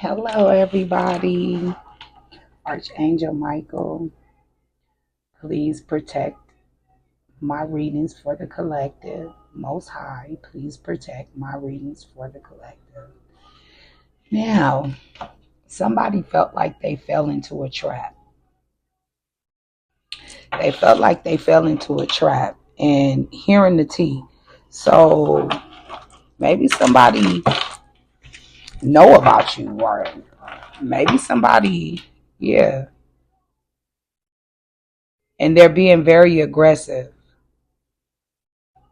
Hello, everybody. Archangel Michael, please protect my readings for the collective. Most High, please protect my readings for the collective. Now, somebody felt like they fell into a trap. They felt like they fell into a trap and hearing the tea. So maybe somebody know about you, or maybe somebody, yeah, and they're being very aggressive.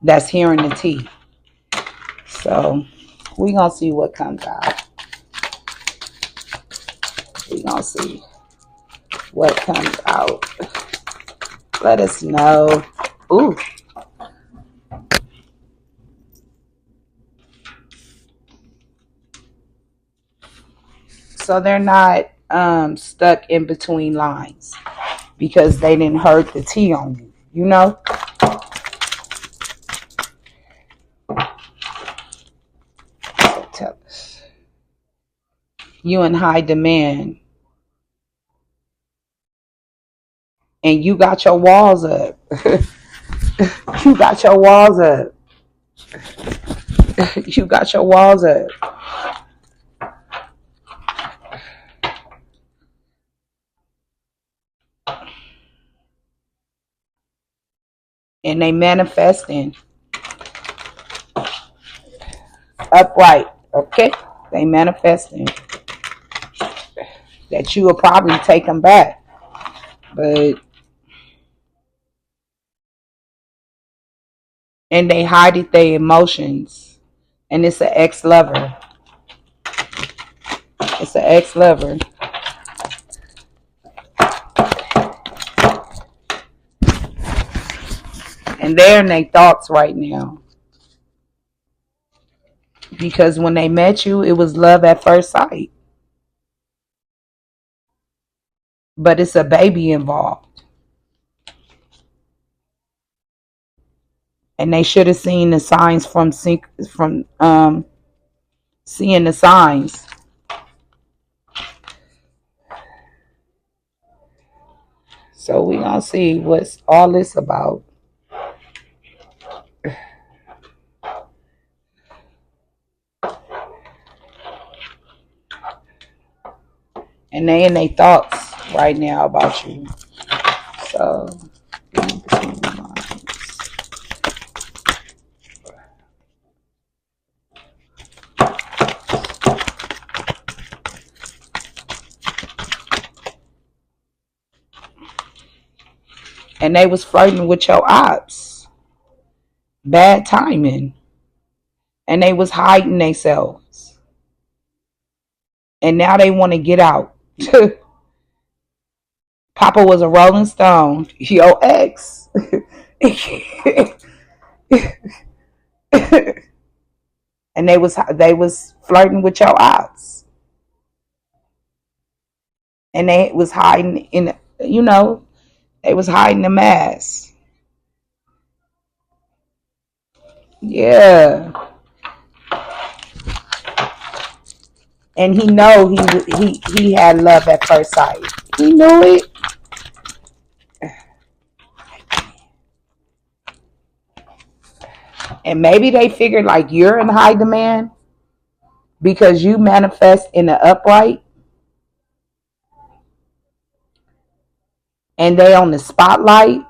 That's hearing the tea. So we gonna see what comes out. We gonna see what comes out. Let us know. Ooh. So they're not stuck in between lines because they didn't hurt the tea on you. You know? So tell us. You in high demand and you got your walls up. You got your walls up. You got your walls up. And they manifesting upright. Okay? They manifesting that you will probably take them back. But and they hide it their emotions. And it's an ex-lover. It's an ex-lover. And they're in their thoughts right now. Because when they met you, it was love at first sight. But it's a baby involved. And they should have seen the signs from seeing the signs. So we gonna see what's all this about. And they in their thoughts right now about you. So and they was flirting with your ops. Bad timing. And they was hiding themselves. And now they want to get out. Papa was a Rolling Stone. Your ex. And they was flirting with your ops. And they was hiding in, they was hiding the mask. Yeah. And he know he had love at first sight. He knew it. And maybe they figured like you're in high demand because you manifest in the upright and they on the spotlight.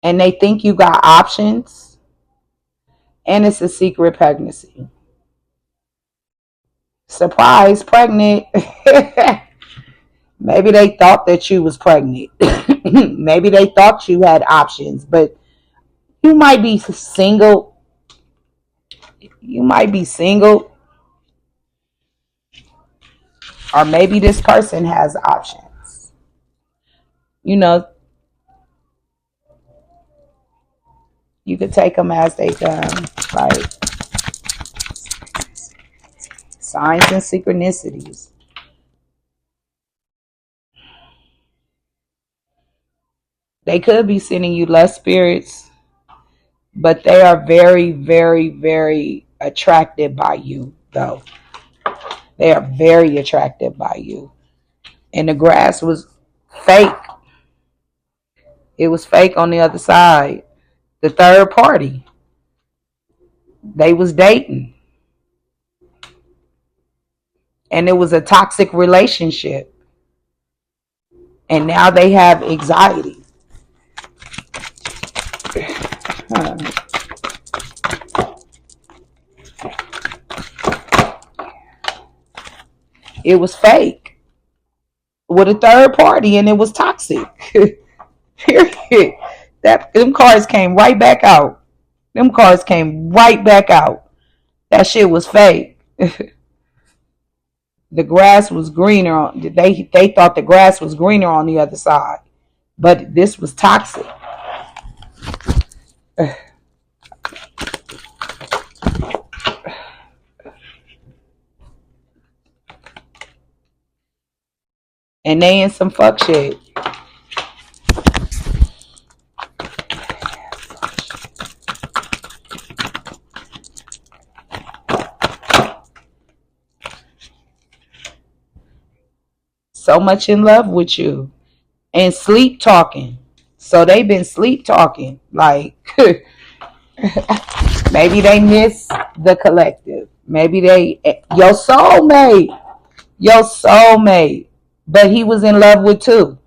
And they think you got options and it's a secret pregnancy. Surprise, pregnant. Maybe they thought that you was pregnant. Maybe they thought you had options, but you might be single. You might be single. Or maybe this person has options. You know, you could take them as they come. Like signs and synchronicities. They could be sending you less spirits, but they are very, very, very attracted by you, though. They are very attracted by you. And the grass was fake. It was fake on the other side. The third party. They was dating. And it was a toxic relationship. And now they have anxiety. It was fake with a third party, and it was toxic. Period. Them cards came right back out. Them cards came right back out. That shit was fake. The grass was greener. They thought the grass was greener on the other side, but this was toxic. And they in some fuck shit. So much in love with you. And sleep talking. So they've been sleep talking. Like, maybe they miss the collective. Maybe your soulmate. Your soulmate. But he was in love with two.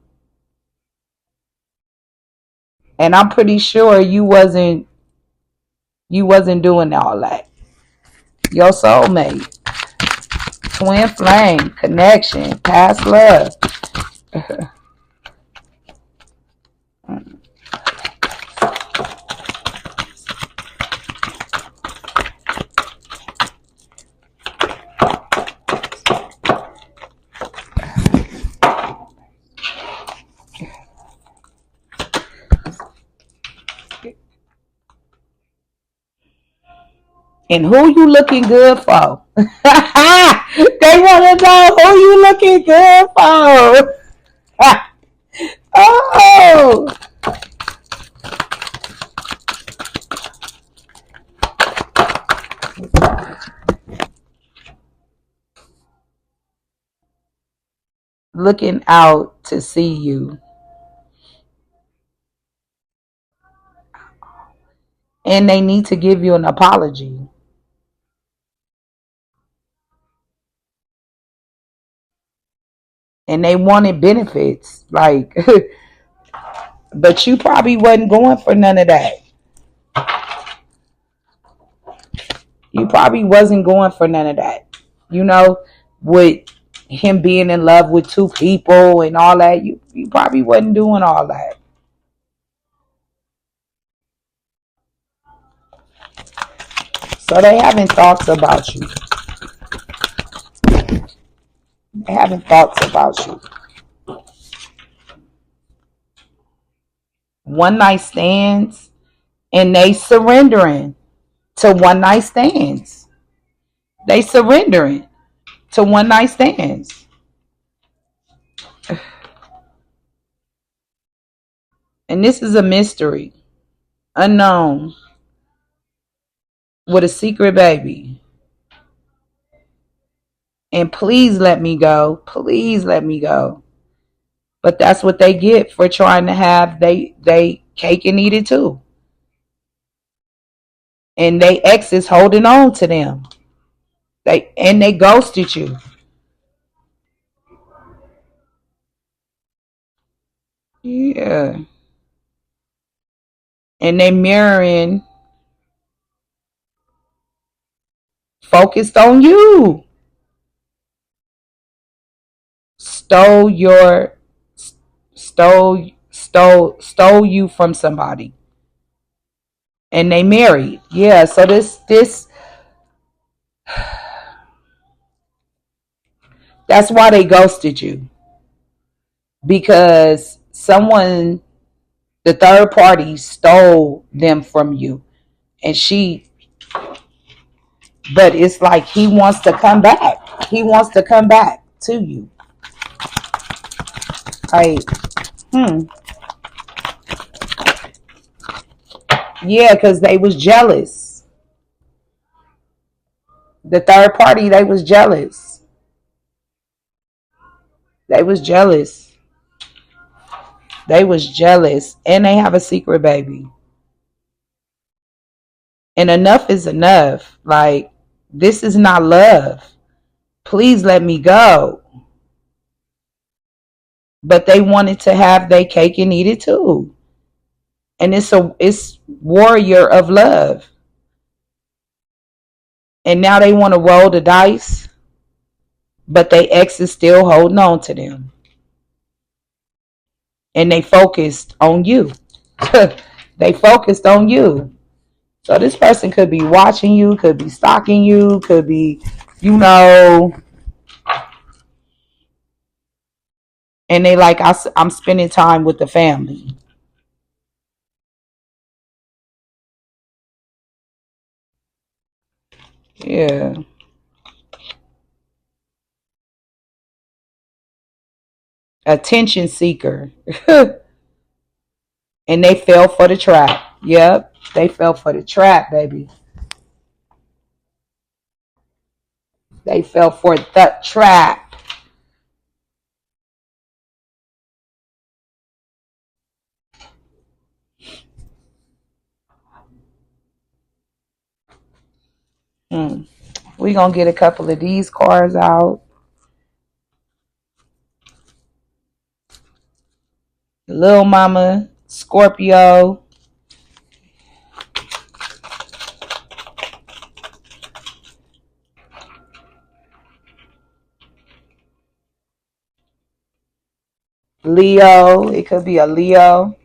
And I'm pretty sure you wasn't doing all that. Your soulmate. Twin flame. Connection. Past love. And who you looking good for? They want to know who you looking good for. Oh. Looking out to see you. And they need to give you an apology. And they wanted benefits. Like, but you probably wasn't going for none of that. You probably wasn't going for none of that. You know, with him being in love with two people and all that, you probably wasn't doing all that. So they having thoughts about you. They having thoughts about you. One night stands, and they surrendering to one night stands. They surrendering to one night stands. And this is a mystery. Unknown. With a secret baby. And please let me go. Please let me go. But that's what they get for trying to have they cake and eat it too. And they ex is holding on to them. They ghosted you. Yeah. And they mirroring focused on you. Stole you from somebody. And they married. Yeah, so this that's why they ghosted you. Because the third party stole them from you. And but it's like he wants to come back. He wants to come back to you. Like, Yeah, because they was jealous. The third party, they was jealous. They was jealous. They was jealous. And they have a secret baby. And enough is enough. Like, this is not love. Please let me go. But they wanted to have their cake and eat it too. And it's warrior of love. And now they want to roll the dice, but they ex is still holding on to them. And they focused on you. They focused on you. So this person could be watching you, could be stalking you, could be, you know, and they like, I'm spending time with the family. Yeah. Attention seeker. And they fell for the trap. Yep. They fell for the trap, baby. They fell for the trap. Hmm. We're going to get a couple of these cards out. Little Mama, Scorpio, Leo. It could be a Leo.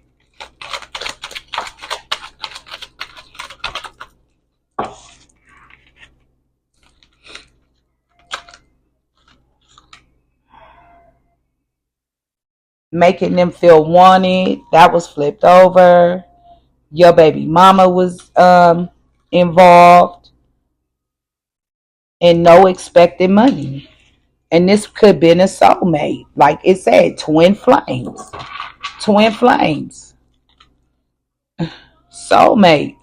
Making them feel wanted. That was flipped over. Your baby mama was involved. And no expected money. And this could have been a soulmate. Like it said, twin flames. Twin flames. Soulmate.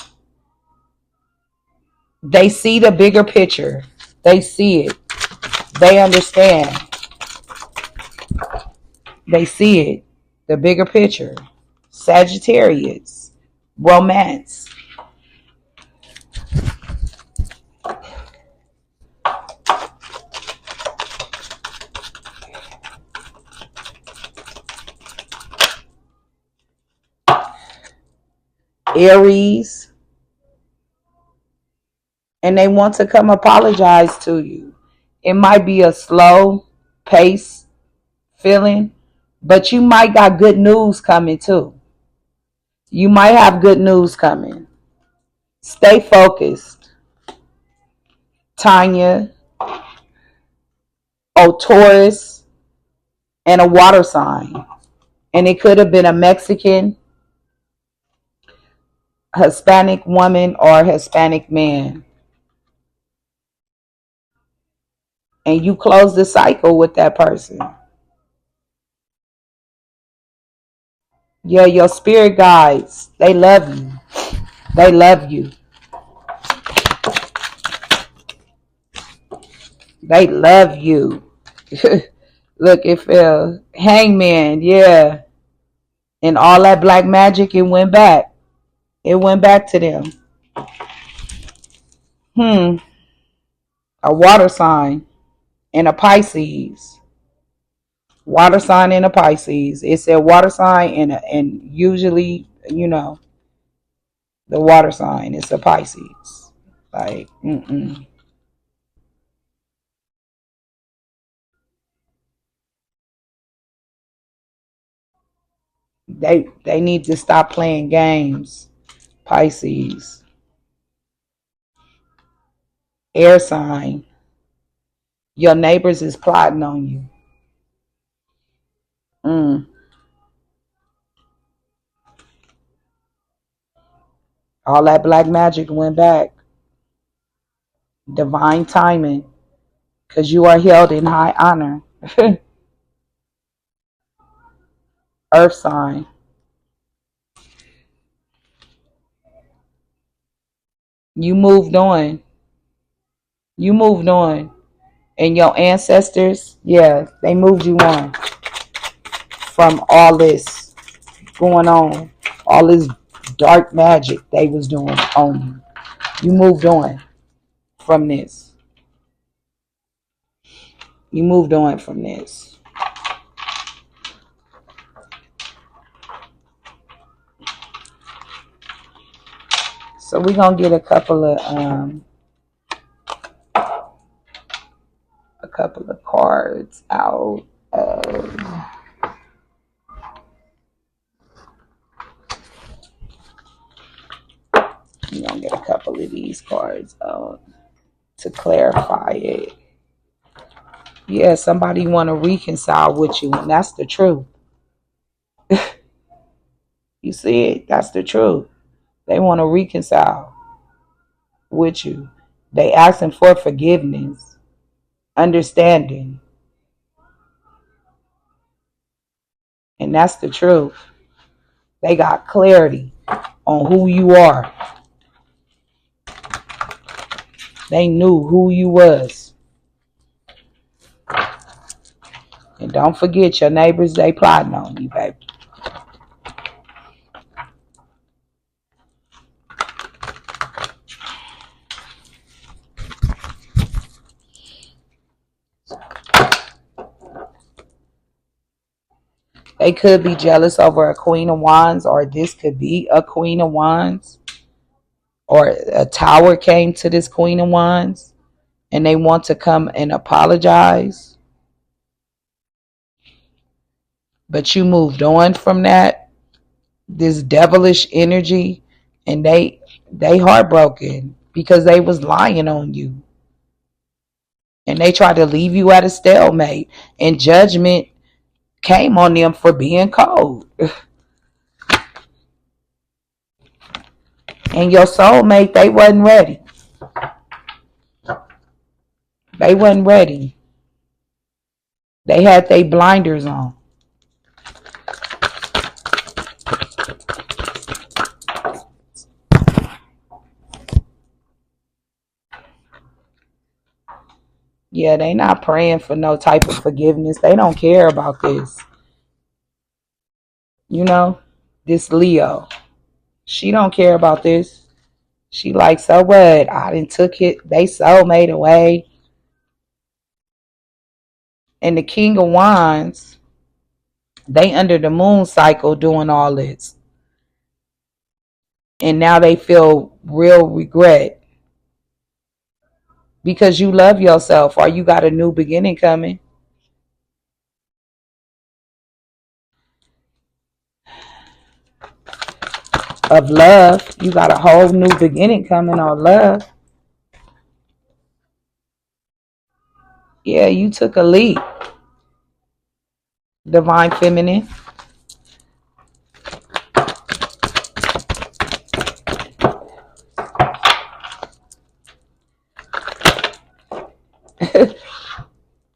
They see the bigger picture. They see it. They understand. They see it. The bigger picture. Sagittarius. Romance. Aries. And they want to come apologize to you. It might be a slow pace feeling, but you might got good news coming too. You might have good news coming. Stay focused. Tanya, Taurus, and a water sign. And it could have been a Mexican, Hispanic woman, or Hispanic man. And you close the cycle with that person. Yeah, your spirit guides, they love you. They love you. They love you. Look, it fell. Hangman, yeah. And all that black magic, it went back. It went back to them. A water sign and a Pisces. Water sign and a Pisces. It said water sign and usually, the water sign is a Pisces. Like, they need to stop playing games. Pisces. Air sign. Your neighbors is plotting on you. All that black magic went back. Divine timing. Because you are held in high honor. Earth sign. You moved on. You moved on. And your ancestors, yeah, they moved you on from all this going on, all this dark magic they was doing on you. You moved on from this. You moved on from this. So we're gonna get a couple of cards out of we're gonna get a couple of these cards out to clarify it. Yeah, somebody wanna reconcile with you, and that's the truth. You see it? That's the truth. They want to reconcile with you. They asking for forgiveness, understanding. And that's the truth. They got clarity on who you are. They knew who you was. And don't forget your neighbors, they plotting on you, baby. They could be jealous over a Queen of Wands, or this could be a Queen of Wands, or a tower came to this Queen of Wands and they want to come and apologize. But you moved on from that, this devilish energy, and they heartbroken because they was lying on you. And they tried to leave you at a stalemate, and judgment came on them for being cold. And your soulmate, they wasn't ready. They wasn't ready. They had their blinders on. Yeah, they not praying for no type of forgiveness. They don't care about this. You know, this Leo, she don't care about this. She like, so what? I done took it. They soulmate away. And the King of Wands, they under the moon cycle doing all this. And now they feel real regret because you love yourself or you got a new beginning coming. Of love. You got a whole new beginning coming on love. Yeah, you took a leap. Divine Feminine.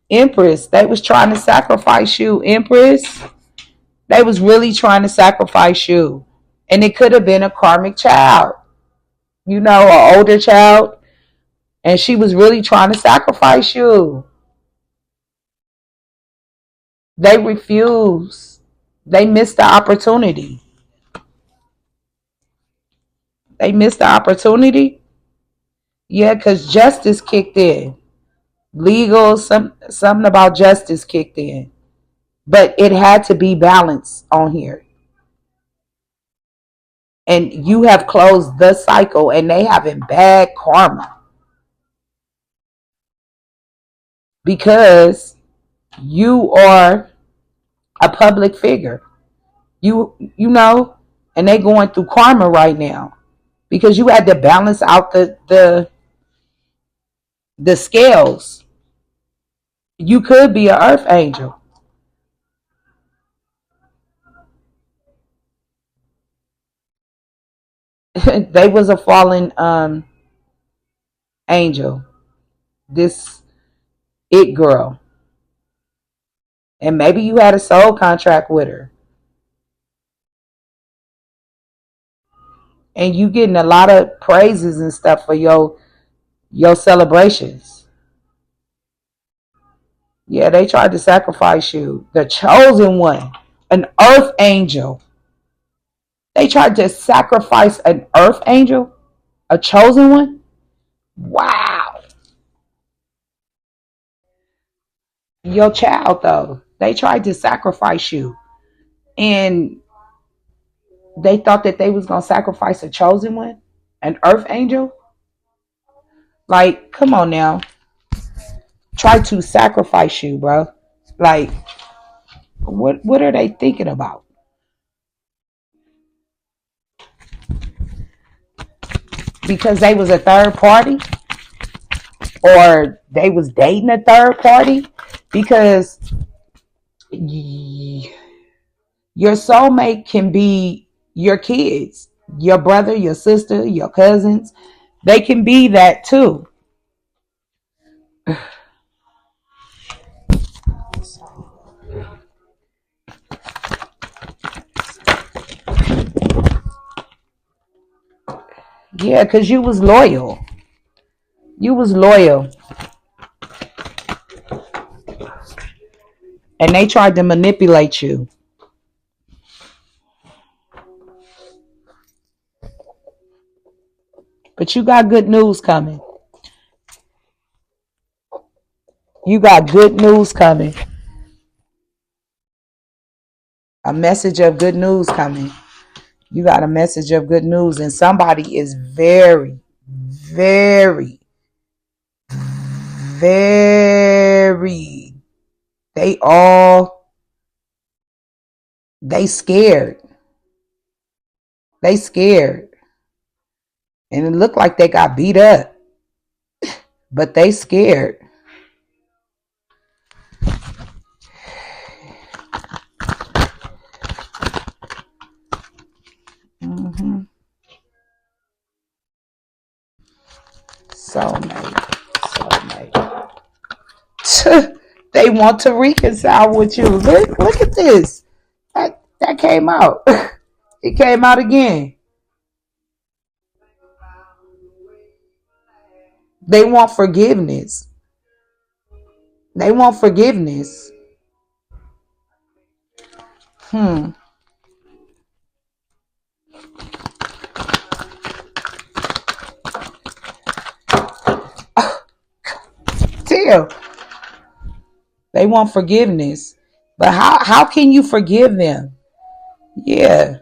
Empress, they was trying to sacrifice you, Empress. They was really trying to sacrifice you. And it could have been a karmic child, you know, an older child. And she was really trying to sacrifice you. They refused. They missed the opportunity. They missed the opportunity. Yeah, because justice kicked in. Legal, something about justice kicked in. But it had to be balanced on here. And you have closed the cycle and they having bad karma. Because you are a public figure. You know, and they going through karma right now. Because you had to balance out the scales. You could be an earth angel. They was a fallen angel. This it girl. And maybe you had a soul contract with her. And you getting a lot of praises and stuff for your celebrations. Yeah, they tried to sacrifice you. The chosen one, an earth angel. They tried to sacrifice an earth angel, a chosen one. Wow. Your child, though, they tried to sacrifice you. And they thought that they was going to sacrifice a chosen one, an earth angel. Like, come on now. Try to sacrifice you, bro. Like, what are they thinking about? Because they was a third party, or they was dating a third party? Because your soulmate can be your kids, your brother, your sister, your cousins. They can be that too. Yeah, because you was loyal. You was loyal. And they tried to manipulate you. But you got good news coming. You got good news coming. A message of good news coming. You got a message of good news. And somebody is very, very, very, they all, they scared. They scared. And it looked like they got beat up. But they scared. Mm-hmm. Soulmate. Soulmate. They want to reconcile with you. Look at this. That came out. It came out again. They want forgiveness. They want forgiveness. Hmm. Still, they want forgiveness. But how can you forgive them? Yeah.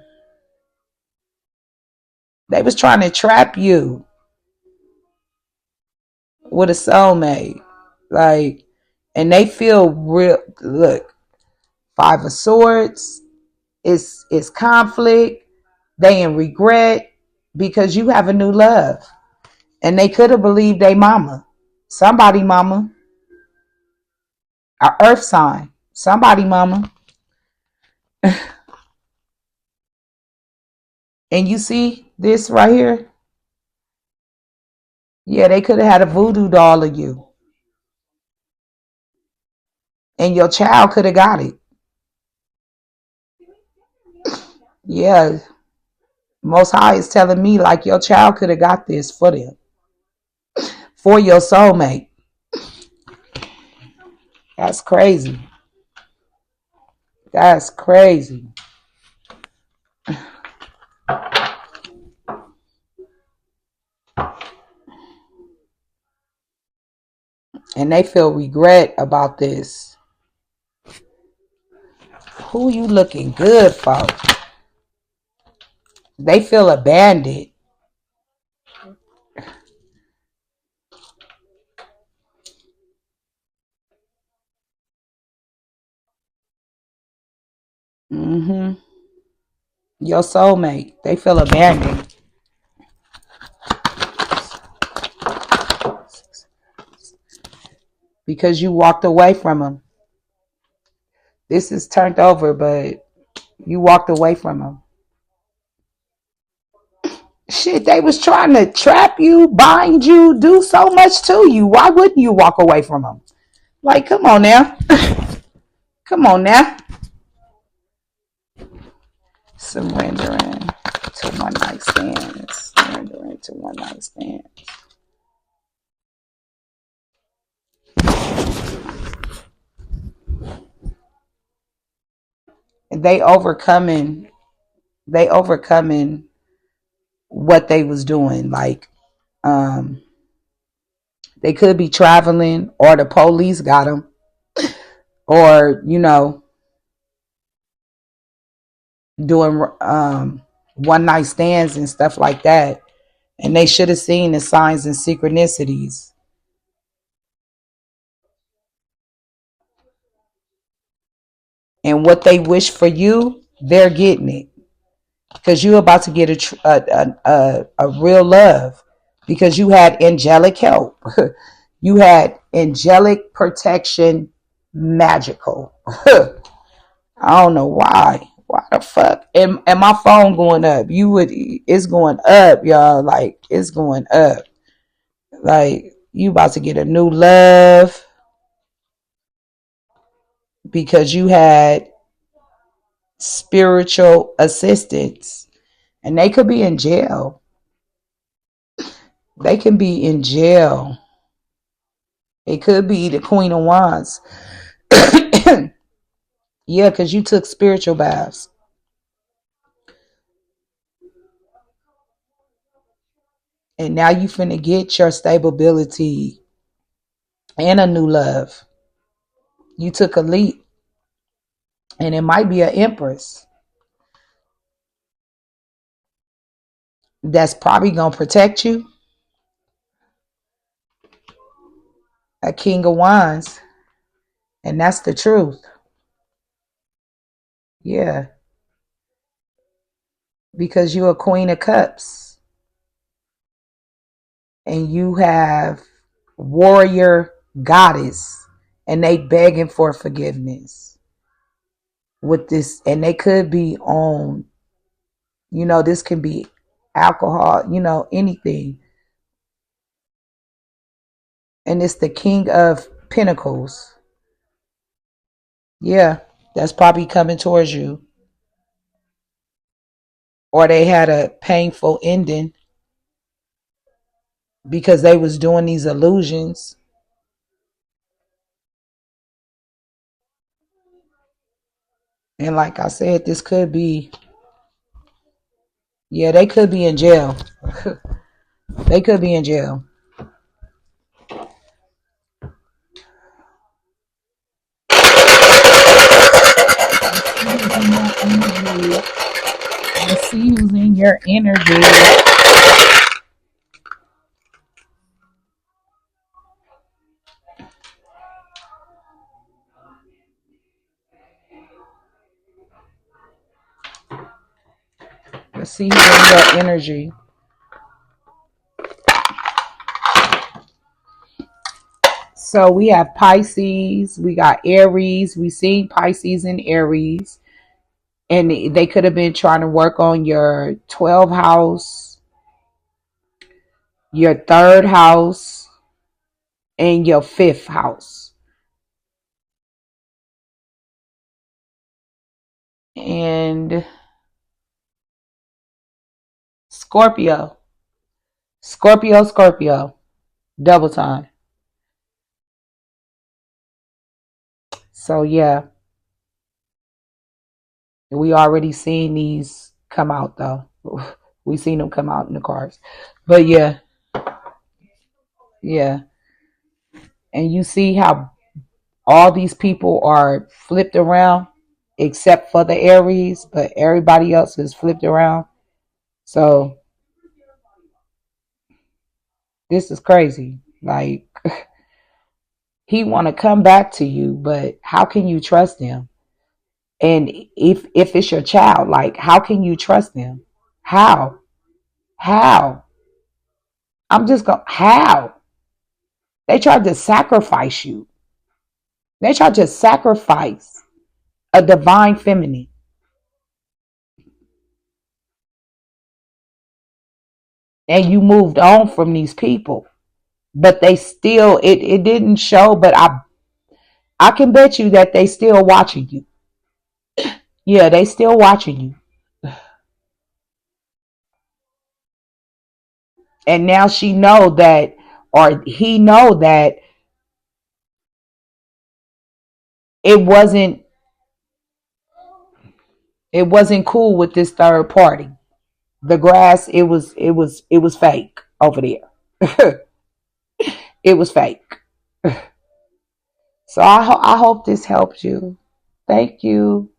They was trying to trap you with a soulmate. Like, and they feel real. Look, Five of Swords. It's conflict. They in regret because you have a new love. And they could have believed they mama. Somebody mama. A earth sign. Somebody mama. And you see this right here? Yeah, they could have had a voodoo doll of you. And your child could have got it. Yeah. Most High is telling me like your child could have got this for them. For your soulmate. That's crazy. That's crazy. And they feel regret about this. Who you looking good for? They feel abandoned. Mm-hmm. Your soulmate. They feel abandoned. Because you walked away from them. This is turned over, but you walked away from them. Shit, they was trying to trap you, bind you, do so much to you. Why wouldn't you walk away from them? Like, come on now. Come on now. Surrendering to one night stands. Surrendering to one night stands. they overcoming they overcoming what they was doing. Like, um they could be traveling, or the police got them, or doing one night stands and stuff like that. And they should have seen the signs and synchronicities. And what they wish for you, they're getting it. Because you're about to get a real love. Because you had angelic help. You had angelic protection, magical. I don't know why. Why the fuck? And my phone going up. It's going up, y'all. Like, it's going up. Like, you about to get a new love because you had spiritual assistance. And they could be in jail. They can be in jail. It could be the Queen of Wands. Yeah, because you took spiritual baths. And now you finna get your stability and a new love. You took a leap. And it might be an empress that's probably gonna protect you. A king of wands. And that's the truth. Yeah. Because you're a queen of cups. And you have warrior goddess. And they begging for forgiveness. With this, and they could be on, this can be alcohol, anything. And it's the king of pentacles. Yeah, that's probably coming towards you. Or they had a painful ending because they was doing these illusions. And like I said, this could be, yeah, they could be in jail. They could be in jail. Let's see who's in your energy. Let's see who's in your energy. So we have Pisces, we got Aries. We seen Pisces and Aries. And they could have been trying to work on your 12th house, your third house, and your fifth house. And Scorpio. Scorpio. Double time. So yeah, we already seen these come out though. We seen them come out in the cards. But yeah, yeah. And you see how all these people are flipped around except for the Aries, but everybody else is flipped around. So this is crazy. Like, he want to come back to you, but how can you trust him? And if it's your child, like, how can you trust them? How? How? I'm just going, how? They tried to sacrifice you. They tried to sacrifice a divine feminine. And you moved on from these people. But they still, it didn't show, but I can bet you that they still watching you. Yeah, they still watching you. And now she know that, or he know that it wasn't It wasn't cool with this third party. The grass, it was fake over there. It was fake. So I hope this helped you. Thank you.